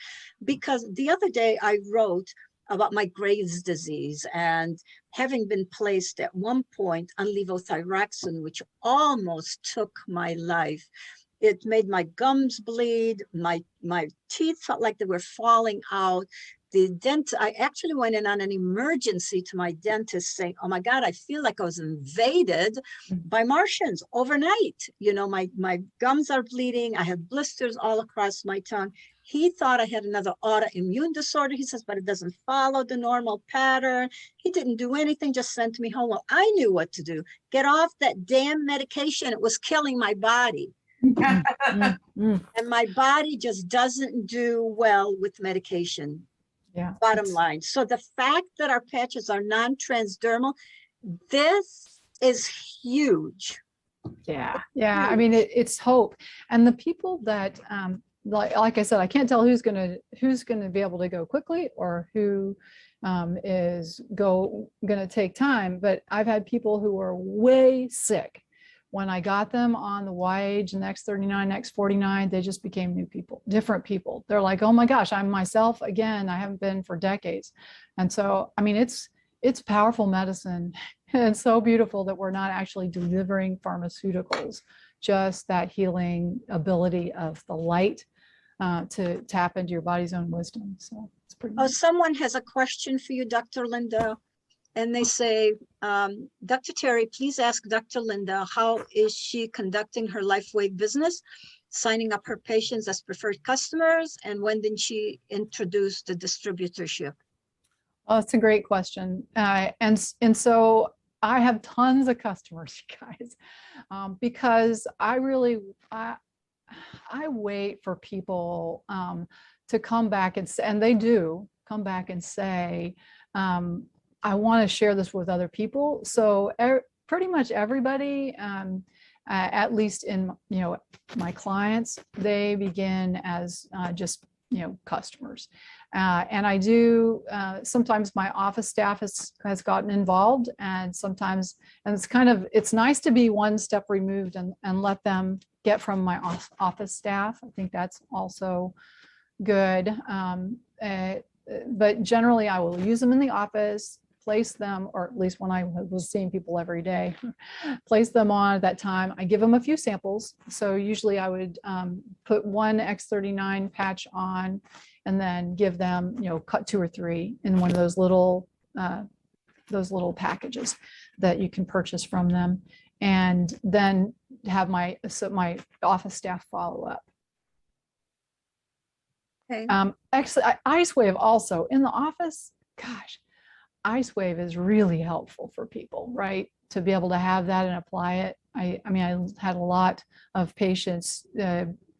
Because the other day I wrote about my Graves' disease and having been placed at one point on levothyroxine, which almost took my life. It made my gums bleed. My teeth felt like they were falling out. I actually went in on an emergency to my dentist saying, oh my God, I feel like I was invaded by Martians overnight. You know, my gums are bleeding. I have blisters all across my tongue. He thought I had another autoimmune disorder. He says, but it doesn't follow the normal pattern. He didn't do anything, just sent me home. Well, I knew what to do. Get off that damn medication. It was killing my body. And my body just doesn't do well with medication. Yeah. Bottom line. So the fact that our patches are non-transdermal, this is huge. Yeah. Yeah. I mean, it's hope. And the people that, like I said, I can't tell who's gonna be able to go quickly or who is gonna take time. But I've had people who are way sick. When I got them on the YH and X39, X49, they just became new people, different people. They're like, oh my gosh, I'm myself again. I haven't been for decades. And so, I mean, it's powerful medicine. It's so beautiful that we're not actually delivering pharmaceuticals, just that healing ability of the light to tap into your body's own wisdom. So it's pretty nice. Someone has a question for you, Dr. Linda. And they say, Dr. Teri, please ask Dr. Linda, how is she conducting her LifeWave business, signing up her patients as preferred customers, and when did she introduce the distributorship? Oh, it's a great question. And so I have tons of customers, you guys, because I wait for people to come back and they do come back and say, I want to share this with other people. So pretty much everybody, at least in my clients, they begin as just customers, and I do sometimes my office staff has gotten involved, and sometimes, and it's nice to be one step removed and let them get from my office staff. I think that's also good, but generally I will use them in the office, place them, or at least when I was seeing people every day, place them on at that time. I give them a few samples. So usually I would put one X39 patch on and then give them, cut 2 or 3 in one of those little packages that you can purchase from them, and then have my office staff follow up. Okay. IceWave also in the office, gosh, IceWave is really helpful for people, right? To be able to have that and apply it. I mean, I had a lot of patients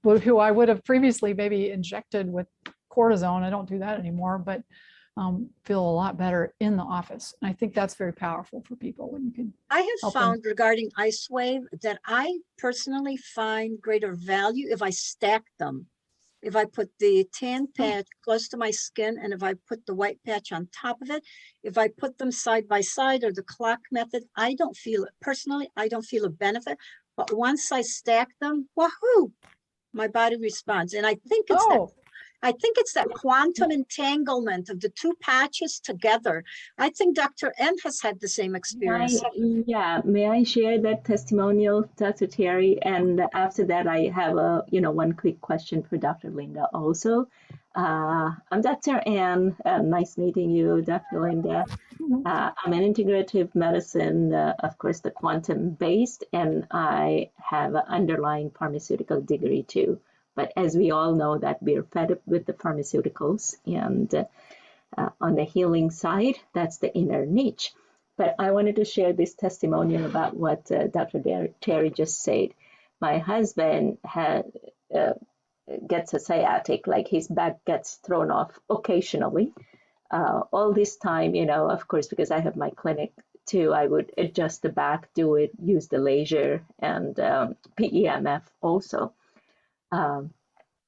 who I would have previously maybe injected with cortisone. I don't do that anymore, but feel a lot better in the office. And I think that's very powerful for people when you can. I have found regarding IceWave that I personally find greater value if I stack them. If I put the tan patch close to my skin, and if I put the white patch on top of it, if I put them side by side or the clock method, I don't feel a benefit. But once I stack them, wahoo, my body responds. And I think it's that quantum entanglement of the 2 patches together. I think Dr. N has had the same experience. May I share that testimonial, Dr. Teri? And after that, I have one quick question for Dr. Linda also. I'm Dr. N. Nice meeting you, Dr. Linda. I'm an integrative medicine, of course, the quantum based, and I have an underlying pharmaceutical degree too. But as we all know that we're fed up with the pharmaceuticals, and on the healing side, that's the inner niche. But I wanted to share this testimonial about what Dr. Teri just said. My husband gets a sciatic, like his back gets thrown off occasionally. All this time, of course, because I have my clinic too, I would adjust the back, use the laser and PEMF also.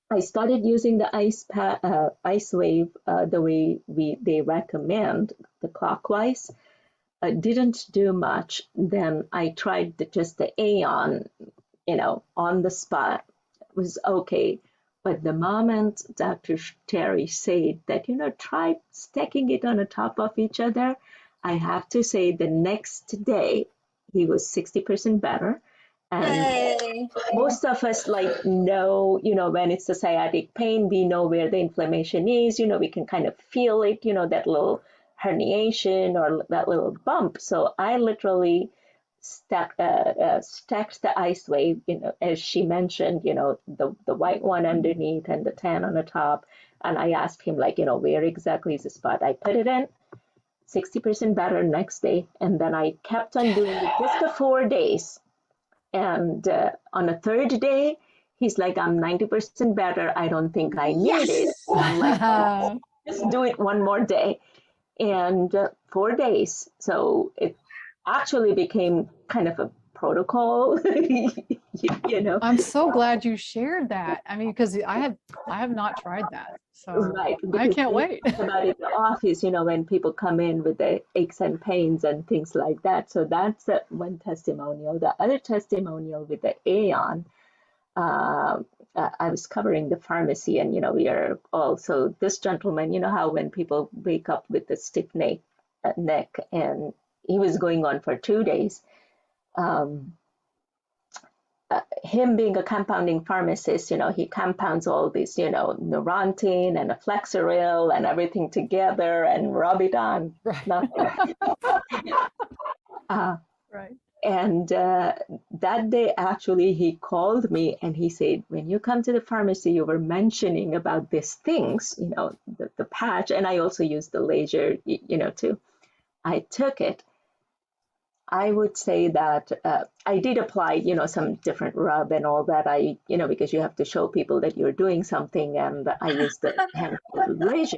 I started using the IceWave the way they recommend, the clockwise. Didn't do much. Then I tried just the Aeon, on the spot. It was okay. But the moment Dr. Teri said that, try stacking it on the top of each other, I have to say the next day he was 60% better. And Yay. most of us like know, when it's the sciatic pain, we know where the inflammation is, we can kind of feel it, that little herniation or that little bump. So I literally stacked the ice wave, as she mentioned, the white one underneath and the tan on the top. And I asked him, like, where exactly is the spot? I put it in, 60% better next day. And then I kept on doing it just for 4 days. And on the third day, he's like, I'm 90% better. I don't think I need it. And I'm like, oh, just do it one more day. And 4 days. So it actually became kind of a protocol, I'm so glad you shared that. I mean, because I have not tried that. So Right. I can't wait. About in the office, when people come in with the aches and pains and things like that. So that's one testimonial. The other testimonial with the Aeon, I was covering the pharmacy, and we are also this gentleman. You know how when people wake up with the stiff neck, and he was going on for 2 days. Him being a compounding pharmacist, he compounds all this, Neurontin and a Flexeril and everything together and rub it on. Right. Nothing. Right. And that day, actually, he called me and he said, when you come to the pharmacy, you were mentioning about these things, the patch, and I also used the laser, too. I took it. I would say that I did apply, some different rub and all that. Because you have to show people that you're doing something, and I used the hand laser.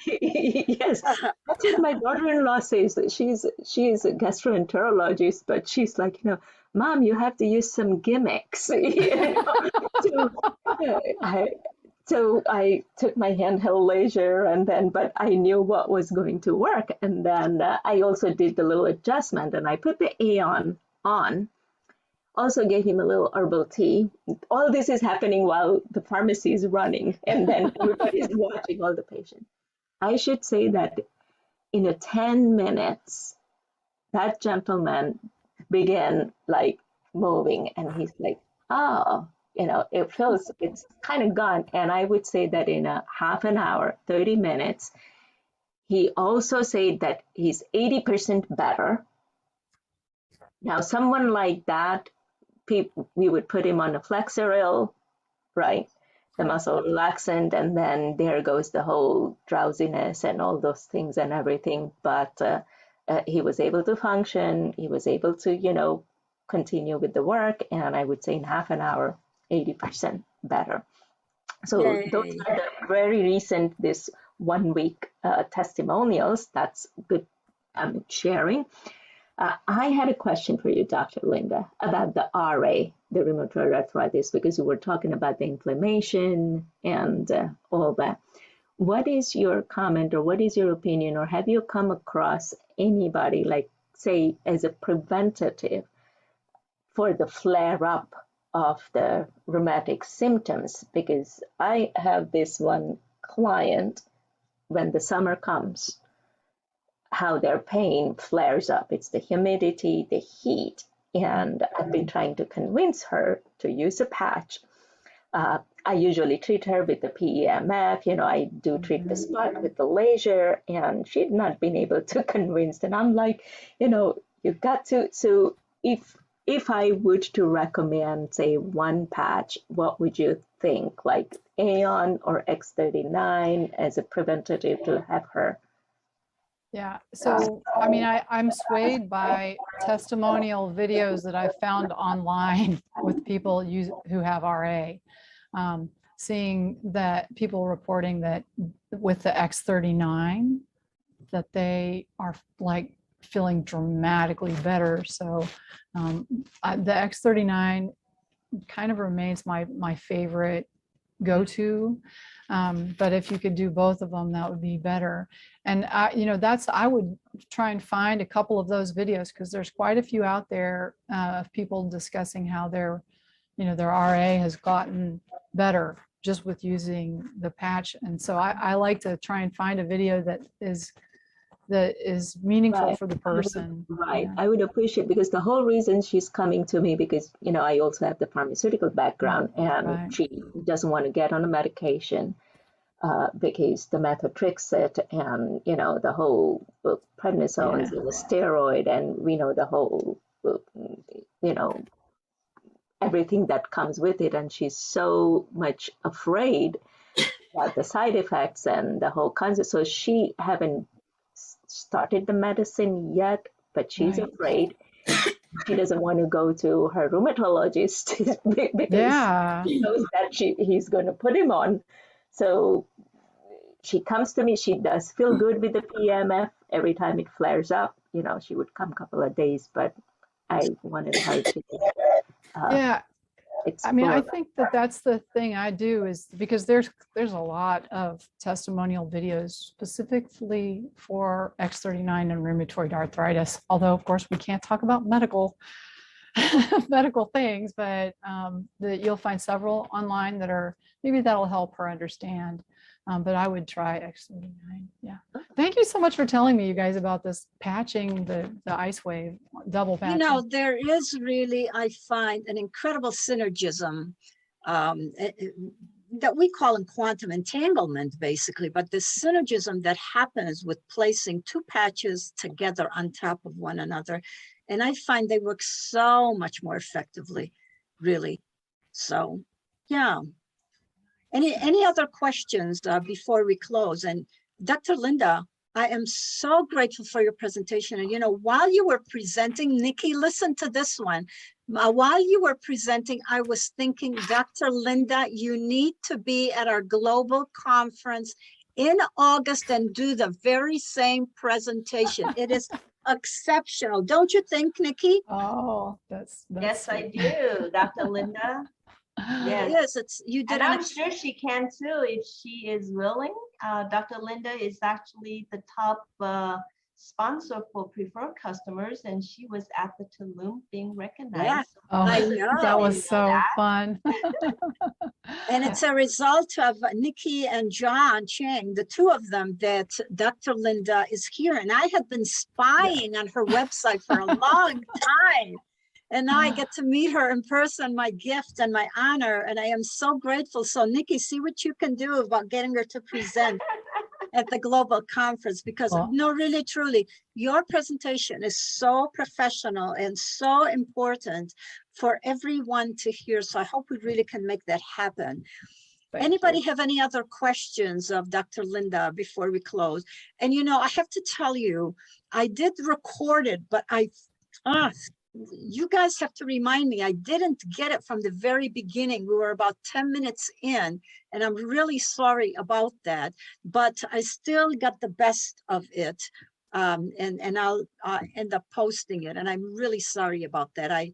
Yes, that's what my daughter-in-law says. That she's a gastroenterologist, but she's like, Mom, you have to use some gimmicks. So I took my handheld laser, but I knew what was going to work. And then I also did the little adjustment, and I put the Aeon on. Also gave him a little herbal tea. All this is happening while the pharmacy is running, and then everybody's watching all the patients. I should say that in 10 minutes, that gentleman began like moving, and he's like, oh, it's kind of gone. And I would say that in a half an hour, 30 minutes, he also said that he's 80% better. Now, someone like that, we would put him on a Flexeril, right? The muscle relaxant, and then there goes the whole drowsiness and all those things and everything. But he was able to function. He was able to, continue with the work. And I would say in half an hour, 80% better. So Yay. those are the very recent, this 1 week testimonials. That's good sharing. I had a question for you, Dr. Linda, about the RA, the rheumatoid arthritis, because we were talking about the inflammation and all that. What is your comment, or what is your opinion, or have you come across anybody, like, say, as a preventative for the flare-up of the rheumatic symptoms? Because I have this one client, when the summer comes, how their pain flares up. It's the humidity, the heat, and I've been trying to convince her to use a patch. I usually treat her with the PEMF, I do treat the spot with the laser, and she'd not been able to convince. And I'm like, you've got to, so if I would to recommend, say, one patch, what would you think? Like Aeon or X39 as a preventative to have her? Yeah. So, I mean, I'm swayed by testimonial videos that I've found online with people who have RA. Seeing that people reporting that with the X39, that they are like feeling dramatically better. So the X39 kind of remains my favorite go-to. But if you could do both of them, that would be better. And I would try and find a couple of those videos, because there's quite a few out there of people discussing how their RA has gotten better just with using the patch. And so I like to try and find a video that is that is meaningful Right. for the person. Right. Yeah. I would appreciate, because the whole reason she's coming to me, because, I also have the pharmaceutical background, and Right. she doesn't want to get on a medication because the methotrexate and, the whole prednisones and the steroid, and we know the whole, you know, everything that comes with it. And she's so much afraid about the side effects and the whole concept. So she haven't started the medicine yet, but she's Right. afraid. She doesn't want to go to her rheumatologist because Yeah. she knows that he's going to put him on. So she comes to me. She does feel good with the PMF every time it flares up. She would come a couple of days, but I wanted her to Yeah. I mean, explore. I think that that's the thing I do, is because there's a lot of testimonial videos specifically for X39 and rheumatoid arthritis. Although, of course, we can't talk about medical things, but that you'll find several online that are, maybe that'll help her understand. But I would try X39. Yeah. Thank you so much for telling me, you guys, about this patching, the ice wave, double patching. There is really, I find, an incredible synergism that we call in quantum entanglement, basically, but the synergism that happens with placing two patches together on top of one another. And I find they work so much more effectively, really. So, yeah. Any other questions before we close? And Dr. Linda, I am so grateful for your presentation. And, while you were presenting, Nikki, listen to this one. While you were presenting, I was thinking, Dr. Linda, you need to be at our global conference in August and do the very same presentation. It is exceptional. Don't you think, Nikki? Oh, that's Yes, sweet. I do, Dr. Linda. Yes, you did. And I'm sure she can too if she is willing. Dr. Linda is actually the top sponsor for preferred customers, and she was at the Tulum being recognized. Yeah, Oh, I know. that was so fun. And it's a result of Nikki and John Chang, the two of them, that Dr. Linda is here. And I have been spying on her website for a long time. And now I get to meet her in person, my gift and my honor. And I am so grateful. So Nikki, see what you can do about getting her to present at the global conference, because no, really, truly, your presentation is so professional and so important for everyone to hear. So I hope we really can make that happen. Anybody have any other questions of Dr. Linda before we close? And, I have to tell you, I did record it, but you guys have to remind me, I didn't get it from the very beginning. We were about 10 minutes in, and I'm really sorry about that, but I still got the best of it. And I'll end up posting it. And I'm really sorry about that. I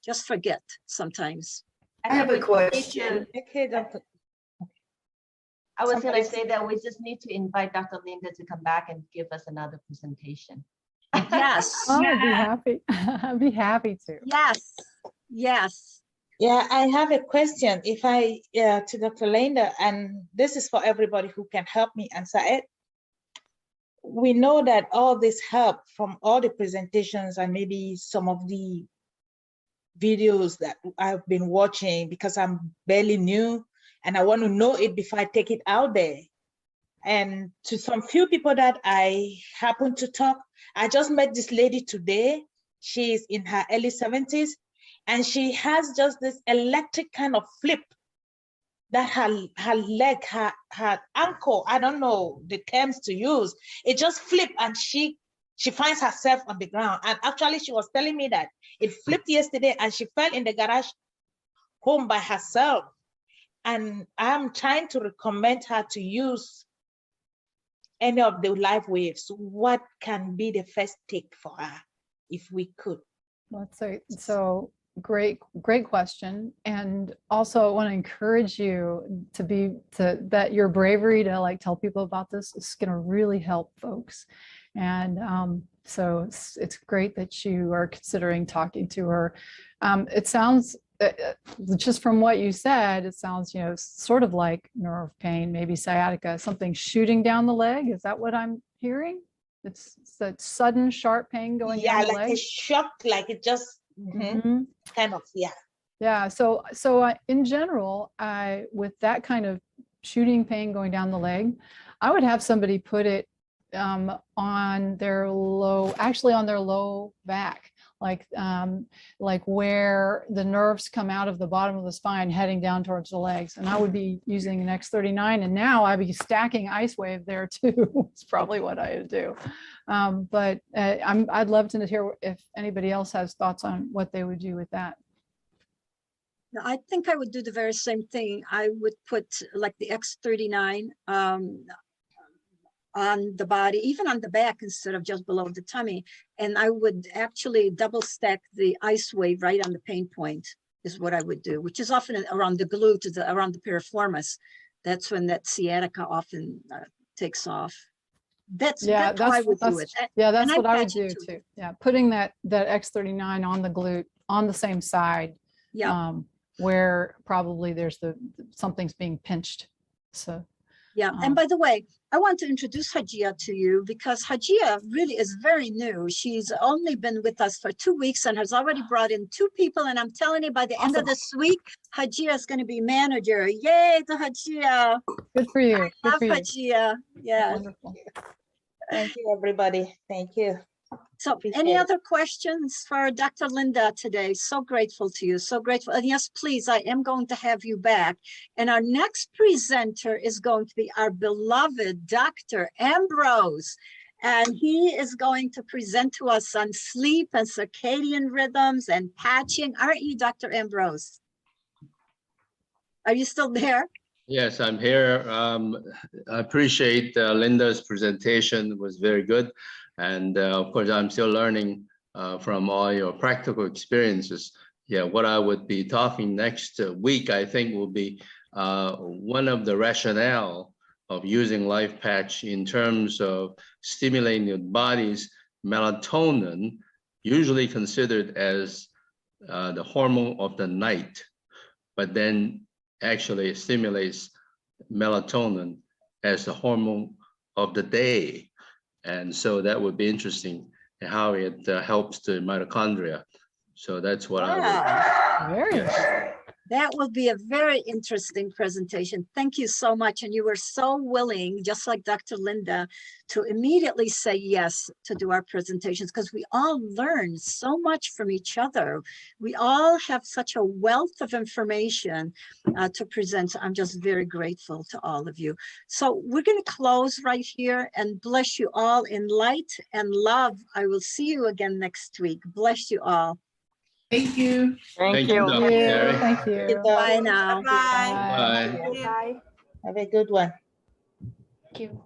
just forget sometimes. I have a question. Okay, Dr. I was going to say that we just need to invite Dr. Linda to come back and give us another presentation. Yes. Oh, I'd be happy. I'd be happy to. Yes. Yes. Yeah, I have a question. To Dr. Linda, and this is for everybody who can help me answer it. We know that all this help from all the presentations and maybe some of the videos that I've been watching, because I'm barely new and I want to know it before I take it out there. And to some few people that I happen to talk, I just met this lady today. She's in her early 70s, and she has just this electric kind of flip that her leg, her ankle, I don't know the terms to use. It just flipped, and she finds herself on the ground. And actually, she was telling me that it flipped yesterday, and she fell in the garage home by herself. And I'm trying to recommend her to use any of the live waves. What can be the first take for her, if we could? Let's say, so great question. And also I want to encourage you that your bravery to tell people about this is going to really help folks. And so it's great that you are considering talking to her. It sounds, just from what you said, it sounds, sort of like nerve pain, maybe sciatica, something shooting down the leg. Is that what I'm hearing? It's that sudden sharp pain going Yeah, down the like leg. a shock, like it just Mhm. kind of, yeah. Yeah. So in general, with that kind of shooting pain going down the leg, I would have somebody put it on their low back, like where the nerves come out of the bottom of the spine heading down towards the legs. And I would be using an X39, and now I'd be stacking Ice Wave there too. It's probably what I would do. But I'd love to hear if anybody else has thoughts on what they would do with that. I think I would do the very same thing. I would put like the X39 on the body, even on the back instead of just below the tummy. And I would actually double stack the Ice Wave right on the pain point is what I would do, which is often around the glute, around the piriformis. That's when that sciatica often takes off. That's how I would do it. Yeah, that's what I would patch do it too. Yeah, putting that X39 on the glute on the same side. Yeah. Where probably there's something's being pinched. So yeah. And by the way, I want to introduce Hajia to you because Hajia really is very new. She's only been with us for 2 weeks and has already brought in 2 people. And I'm telling you, by the end of this week, Hajia is going to be manager. Yay to Hajia. Good for you. I love Hajia. Yeah. Wonderful. Thank you, everybody. Thank you. So any other questions for Dr. Linda today? So grateful to you, so grateful. And yes, please, I am going to have you back. And our next presenter is going to be our beloved Dr. Ambrose. And he is going to present to us on sleep and circadian rhythms and patching. Aren't you, Dr. Ambrose? Are you still there? Yes, I'm here. I appreciate Linda's presentation. It was very good. And of course, I'm still learning from all your practical experiences. Yeah, what I would be talking next week, I think, will be one of the rationale of using Life Patch in terms of stimulating the body's melatonin, usually considered as the hormone of the night, but then actually stimulates melatonin as the hormone of the day. And so that would be interesting how it helps the mitochondria. So that's what I would. Very Yes. That will be a very interesting presentation. Thank you so much. And you were so willing, just like Dr. Linda, to immediately say yes to do our presentations because we all learn so much from each other. We all have such a wealth of information to present. I'm just very grateful to all of you. So we're going to close right here and bless you all in light and love. I will see you again next week. Bless you all. Thank you. Thank you, Dr. Teri. Thank you. Bye now. Bye. Bye. Bye. Have a good one. Thank you.